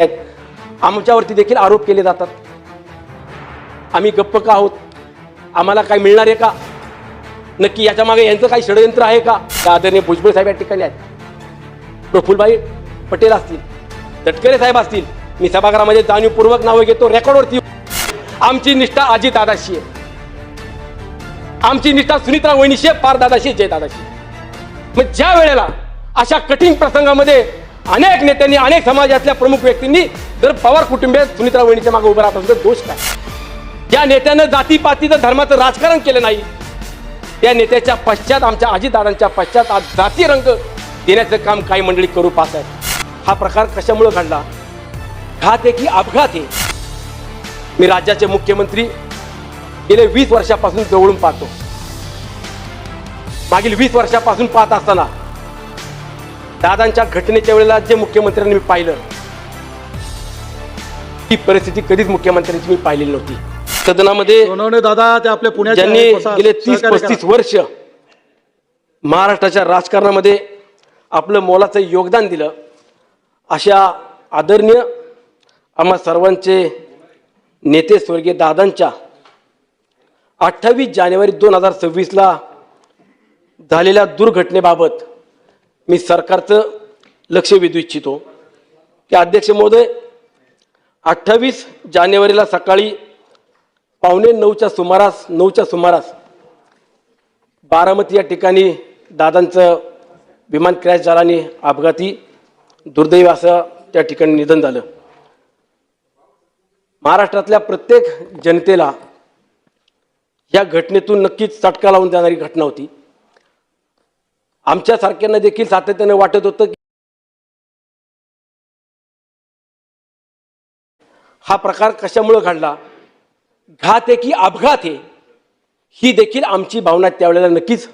आमच्यावरती देखील आरोप केले जातात. आम्ही गप्प का आहोत? आम्हाला काय मिळणार आहे का? नक्की याच्या मागे यांचं काही षडयंत्र आहे का? आदरणीय भुजबळ साहेब या ठिकाणी आहेत, प्रफुल्लभाई पटेल असतील, तटकरे साहेब असतील. मी सभागृहामध्ये जाणीवपूर्वक नावं घेतो, रेकॉर्डवरती. आमची निष्ठा अजितदादाशी आहे, आमची निष्ठा सुनीत्रा वहिनीशी आहे, पारदादाशी, जयदादाशी. मग ज्या वेळेला अशा कठीण प्रसंगामध्ये अनेक नेत्यांनी, अनेक समाजातल्या प्रमुख व्यक्तींनी जर पवार कुटुंबीय सुनीत्रा वहिनीच्या मागे उभं राहत असेल तर दोष काय? ज्या नेत्यानं जातीपातीचं धर्माचं राजकारण केलं नाही त्या नेत्याच्या पश्चात, आमच्या अजितदादांच्या पश्चात आज जाती रंग देण्याचं काम काही मंडळी करू पाहत आहेत. हा प्रकार कशामुळे घडला? घात आहे की अपघात आहे? मी राज्याचे मुख्यमंत्री गेले 20 वर्षापासून जवळून पाहतो. मागील 20 वर्षापासून पाहत असताना दादांच्या घटनेच्या वेळेला जे मुख्यमंत्र्यांनी मी पाहिलं, ही परिस्थिती कधीच मुख्यमंत्र्यांची मी पाहिलेली नव्हती. सदनामध्ये दादा ते आपल्या पुण्याच्या ज्यांनी गेले 30-35 वर्ष महाराष्ट्राच्या राजकारणामध्ये आपलं मोलाचं योगदान दिलं, अशा आदरणीय आम्हा सर्वांचे नेते स्वर्गीय दादांच्या 28 जानेवारी 2026 झालेल्या दुर्घटनेबाबत मी सरकारचं लक्ष वेधू इच्छितो की अध्यक्ष महोदय, 28 जानेवारीला सकाळी 8:45च्या सुमारास बारामती या ठिकाणी दादांचं विमान क्रॅश झाल्याने अपघाती दुर्दैवी असं त्या ठिकाणी निधन झालं. महाराष्ट्रातल्या प्रत्येक जनतेला या घटनेतून नक्कीच चटका लावून जाणारी घटना होती. आमच्यासारख्यांना देखील सातत्याने वाटत होतं की हा प्रकार कशामुळे घडला, घात आहे की अपघात आहे? ही देखील आमची भावना त्यावेळेला नक्कीच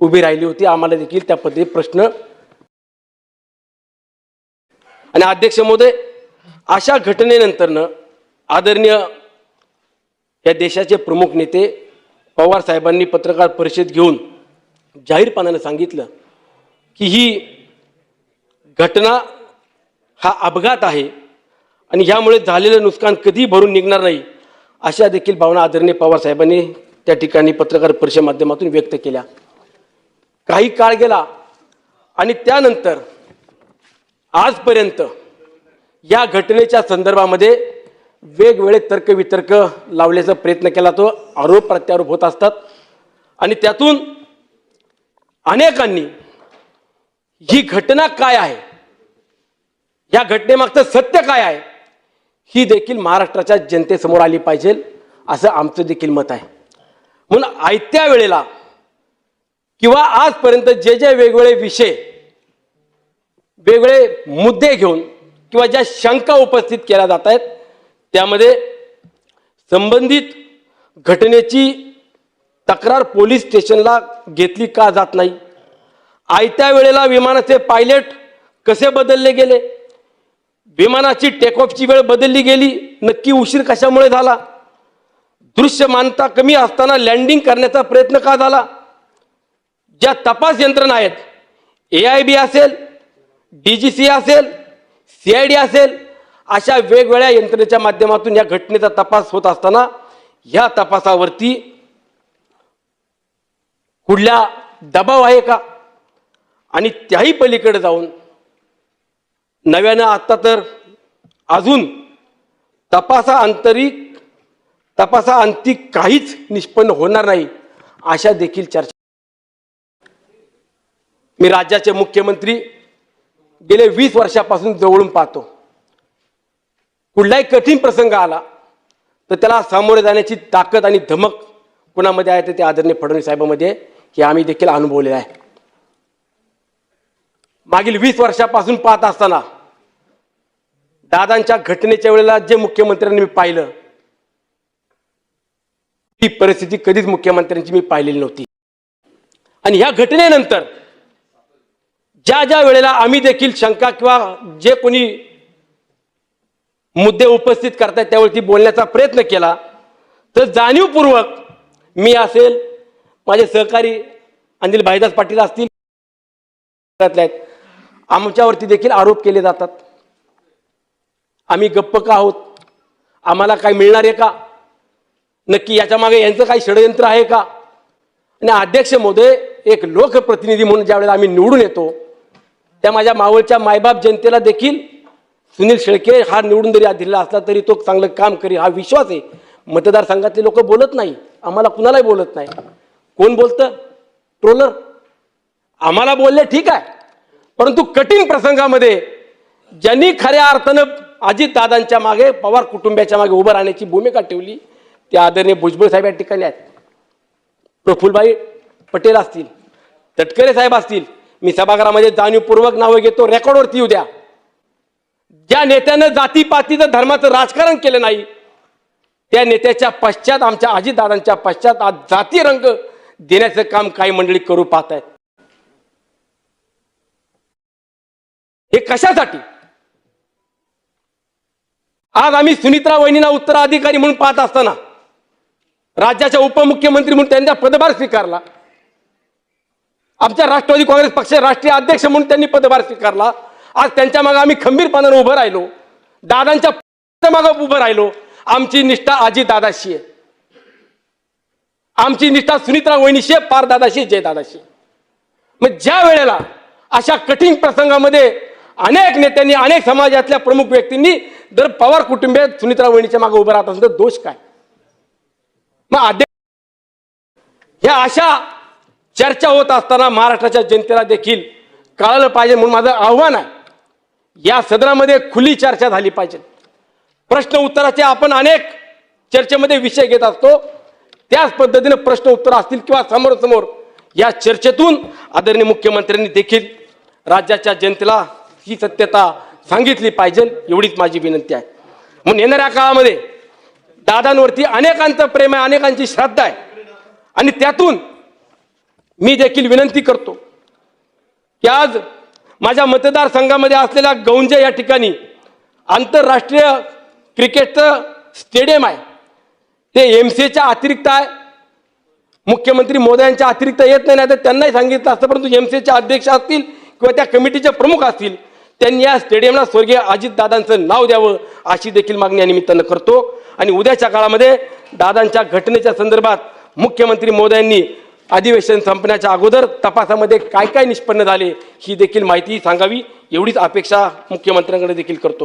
उभी राहिली होती. आम्हाला देखील त्या पद्धतीने प्रश्न. आणि अध्यक्ष महोदय, अशा घटनेनंतरनं आदरणीय या देशाचे प्रमुख नेते पवार साहेबांनी पत्रकार परिषद घेऊन जाहीरपणाने सांगितलं की ही घटना हा अपघात आहे आणि ह्यामुळे झालेलं नुकसान कधी भरून निघणार नाही, अशा देखील भावना आदरणीय पवार साहेबांनी त्या ठिकाणी पत्रकार परिषदेच्या माध्यमातून व्यक्त केल्या. काही काळ गेला आणि त्यानंतर आजपर्यंत या घटनेच्या संदर्भामध्ये वेगवेगळे तर्कवितर्क लावण्याचा प्रयत्न केला. तो आरोप प्रत्यारोप होत असतात आणि त्यातून अनेकांनी ही घटना काय आहे, या घटनेमागचं सत्य काय आहे, ही देखील महाराष्ट्राच्या जनतेसमोर आली पाहिजे असं आमचं देखील मत आहे. म्हणून आयत्या वेळेला किंवा आजपर्यंत जे जे वेगवेगळे विषय, वेगळे मुद्दे घेऊन किंवा ज्या शंका उपस्थित केल्या जात आहेत त्यामध्ये संबंधित घटनेची तक्रार पोलीस स्टेशनला घेतली का जात नाही, आयत्या वेळेला विमानाचे पायलट कसे बदलले गेले, विमानाची टेकऑफची वेळ बदलली गेली, नक्की उशीर कशामुळे झाला, दृश्यमानता कमी असताना लँडिंग करण्याचा प्रयत्न का झाला, ज्या तपास यंत्रणा आहेत, AIB असेल, DGC असेल, CID असेल, अशा वेगवेगळ्या यंत्रणेच्या माध्यमातून या घटनेचा तपास होत असताना या तपासावरती कुठला दबाव आहे का? आणि त्याही पलीकडे जाऊन नव्यानं आता तर अजून तपासाअंती काहीच निष्पन्न होणार नाही, अशा देखील चर्चा. मी राज्याचे मुख्यमंत्री गेले 20 वर्षापासून जवळून पाहतो. कुठलाही कठीण प्रसंग आला तर त्याला सामोरे जाण्याची ताकद आणि धमक कुणामध्ये आहे, तर ते आदरणीय फडणवीस साहेबांमध्ये आहे, हे आम्ही देखील अनुभवलेलं आहे. मागील 20 वर्षापासून पाहत असताना दादांच्या घटनेच्या वेळेला जे मुख्यमंत्र्यांनी मी पाहिलं, ही परिस्थिती कधीच मुख्यमंत्र्यांची मी पाहिलेली नव्हती. आणि ह्या घटनेनंतर ज्या ज्या वेळेला आम्ही देखील शंका किंवा जे कोणी मुद्दे उपस्थित करतायत त्यावरती बोलण्याचा प्रयत्न केला, तर जाणीवपूर्वक मी असेल, माझे सहकारी अनिल भाईदास पाटील असतील, आमच्यावरती देखील आरोप केले जातात. आम्ही गप्प का आहोत, आम्हाला काय मिळणार आहे का, नक्की याच्या मागे यांचं काही षडयंत्र आहे का. आणि अध्यक्ष महोदय, एक लोकप्रतिनिधी म्हणून ज्यावेळेला आम्ही निवडून येतो त्या माझ्या मावळच्या मायबाप जनतेला देखील सुनील शेळके हा निवडून जरी दिलेला असला तरी तो चांगलं काम करेल हा विश्वास आहे. मतदारसंघातले लोक बोलत नाही, आम्हाला कुणालाही बोलत नाही. कोण बोलतं? ट्रोलर. आम्हाला बोलले ठीक आहे, परंतु कठीण प्रसंगामध्ये ज्यांनी खऱ्या अर्थानं अजितदादांच्या मागे, पवार कुटुंबियाच्या मागे उभं राहण्याची भूमिका ठेवली ते आदरणीय भुजबळ साहेब या ठिकाणी आहेत. प्रफुल्लभाई पटेल असतील, तटकरे साहेब असतील. मी सभागृहामध्ये जाणीवपूर्वक नावं घेतो, रेकॉर्डवरती येऊ द्या. ज्या नेत्यानं जातीपातीचं धर्माचं राजकारण केलं नाही त्या नेत्याच्या पश्चात, आमच्या अजितदादांच्या पश्चात आज जाती रंग देण्याचं काम काही मंडळी करू पाहत आहेत. हे कशासाठी? आज आम्ही सुनित्रा वहिनींना उत्तराधिकारी म्हणून पाहत असताना, राज्याच्या उपमुख्यमंत्री म्हणून त्यांचा पदभार स्वीकारला, आमच्या राष्ट्रवादी काँग्रेस पक्षाचे राष्ट्रीय अध्यक्ष म्हणून त्यांनी पदभार स्वीकारला. आज त्यांच्या मागे आम्ही खंबीरपणाने उभं राहिलो, दादांच्या मागे उभं राहिलो. आमची निष्ठा अजितदादाशी आहे, आमची निष्ठा सुनित्रा वहिनीशी आहे, पार दादाशी, जय दादाशी. मग ज्या वेळेला अशा कठीण प्रसंगामध्ये अनेक नेत्यांनी, अनेक समाजातल्या प्रमुख व्यक्तींनी जर पवार कुटुंबीय सुनित्रा वहिनीच्या मागे उभं राहत असेल तर दोष काय? मग ह्या अशा चर्चा होत असताना महाराष्ट्राच्या जनतेला देखील कळालं पाहिजे म्हणून माझं आव्हान आहे, या सदनामध्ये खुली चर्चा झाली पाहिजे. प्रश्न उत्तराचे आपण अनेक चर्चेमध्ये विषय घेत असतो, त्याच पद्धतीने प्रश्न उत्तर असतील किंवा समोरासमोर या चर्चेतून आदरणीय मुख्यमंत्र्यांनी देखील राज्याच्या जनतेला ही सत्यता सांगितली पाहिजे, एवढीच माझी विनंती आहे. म्हणून येणाऱ्या काळामध्ये दादांवरती अनेकांचं प्रेम आहे, अनेकांची श्रद्धा आहे. आणि त्यातून मी देखील विनंती करतो की आज माझ्या मतदारसंघामध्ये असलेल्या गौंजे या ठिकाणी आंतरराष्ट्रीय क्रिकेटचं स्टेडियम आहे, ते एमसीएच्या अतिरिक्त आहे. मुख्यमंत्री मोदयांच्या अतिरिक्त येत नाही, तर त्यांनाही सांगितलं असतं, परंतु एमसीएचे अध्यक्ष असतील किंवा त्या कमिटीचे प्रमुख असतील त्यांनी या स्टेडियमला स्वर्गीय अजितदादांचं नाव द्यावं अशी देखील मागणी या निमित्तानं करतो. आणि उद्याच्या काळामध्ये दादांच्या घटनेच्या संदर्भात मुख्यमंत्री मोदयांनी अधिवेशन संपण्याच्या अगोदर तपासामध्ये काय काय निष्पन्न झाले ही देखील माहिती सांगावी, एवढीच अपेक्षा मुख्यमंत्र्यांकडे देखील करतो.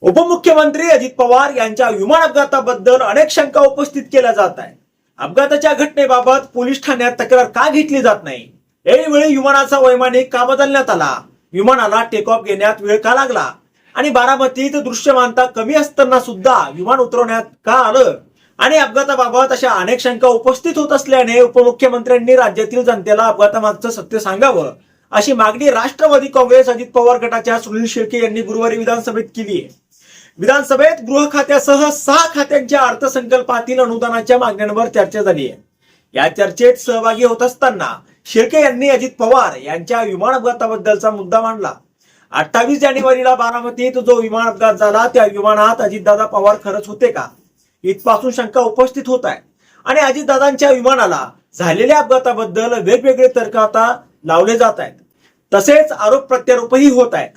उपमुख्यमंत्री अजित पवार यांच्या विमान अपघाताबद्दल अनेक शंका उपस्थित केल्या जात आहेत. अपघाताच्या घटनेबाबत पोलीस ठाण्यात तक्रार का घेतली जात नाही? ऐनवेळी विमानाचा वैमानिक का बदलण्यात आला? विमानाला टेक ऑफ घेण्यात वेळ का लागला? आणि बारामतीत दृश्यमानता कमी असताना सुद्धा विमान उतरवण्यात का आलं? आणि अपघाताबाबत अशा अनेक शंका उपस्थित होत असल्याने उपमुख्यमंत्र्यांनी राज्यातील जनतेला अपघातामागचं सत्य सांगावं अशी मागणी राष्ट्रवादी काँग्रेस अजित पवार गटाच्या सुनील शेळके यांनी गुरुवारी विधानसभेत केली आहे. विधानसभेत गृह खात्यासह 6 खात्यांच्या अर्थसंकल्पातील अनुदानाच्या मागण्यांवर चर्चा झाली आहे. या चर्चेत सहभागी होत असताना शेळके यांनी अजित पवार यांच्या विमान अपघाताबद्दलचा मुद्दा मांडला. 28 जानेवारीला बारामतीत जो विमान अपघात झाला त्या विमानात अजितदादा पवार खरंच होते का, इथपासून शंका उपस्थित होत आहे. आणि अजितदादांच्या विमानाला झालेल्या अपघाताबद्दल वेगवेगळे तर्क आता लावले जात आहेत. तसेच आरोप प्रत्यारोपही होत आहेत.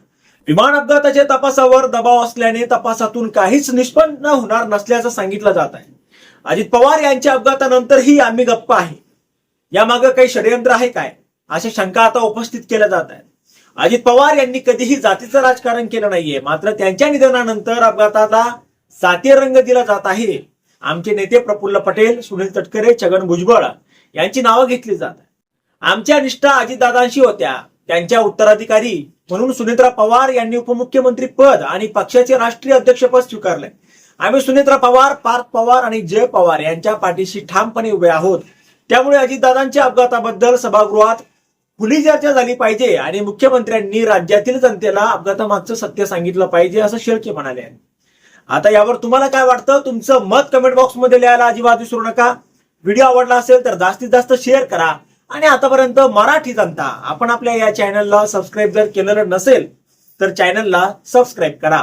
विमान अपघाताच्या तपासावर दबाव असल्याने तपासातून काहीच निष्पन्न होणार नसल्याचं सांगितलं जात आहे. अजित पवार यांच्या अपघातानंतरही आम्ही गप्प आहे, यामागे काही षडयंत्र आहे काय, अशा शंका आता उपस्थित केल्या जात आहेत. अजित पवार यांनी कधीही जातीचं राजकारण केलं नाहीये, मात्र त्यांच्या निधनानंतर अपघाताला जातीय रंग दिला जात आहे. आमचे नेते प्रफुल्ल पटेल, सुनील तटकरे, छगन भुजबळ यांची नावं घेतली जात आहेत. आमच्या निष्ठा अजितदादांशी होत्या, त्यांच्या उत्तराधिकारी म्हणून सुनित्रा पवार यांनी उपमुख्यमंत्री पद आणि पक्षाचे राष्ट्रीय अध्यक्षपद स्वीकारले. आम्ही सुनित्रा पवार, पार्थ पवार आणि जय पवार यांच्या पाठीशी ठामपणे उभे आहोत. त्यामुळे अजितदादांच्या अपघाताबद्दल सभागृहात खुली चर्चा झाली पाहिजे आणि मुख्यमंत्र्यांनी राज्यातील जनतेला अपघातामागचं सत्य सांगितलं पाहिजे असं शेळके म्हणाले. आता यावर तुम्हाला काय वाटतं? तुमचं मत कमेंट बॉक्स मध्ये लिहायला अजिबात विसरू नका. व्हिडिओ आवडला असेल तर जास्तीत जास्त शेअर करा. आणि आतापर्यंत मराठी जनता आपण आपल्या या चॅनलला सबस्क्राईब जर केलेलं नसेल तर चॅनलला सबस्क्राईब करा.